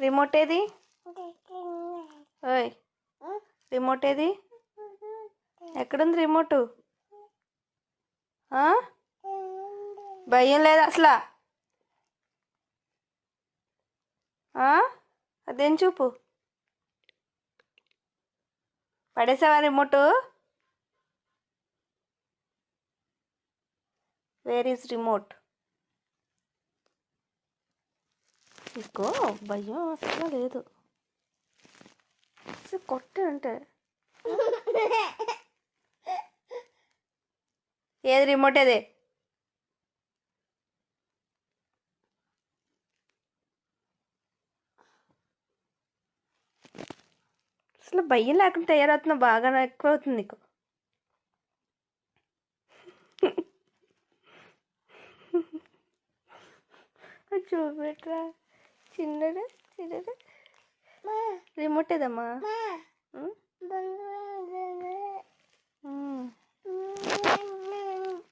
Remote ఏది? ఓయ్ remote ఏది? ఎక్కడుంది రిమోటు? భయం లేదు అసలు. అదేం చూపు. పడేసావా రిమోటు? Where is remote? ఇకో భయం అసలు లేదు. అసలు కొట్టే అంటే ఏది రిమోట్ ఏది? అసలు భయం లేకుండా తయారవుతున్నావు. బాగా ఎక్కువ అవుతుంది నీకు. చూపెట్రా చిన్నడు చిన్నడు. రిమోట్ ఏదమ్మా?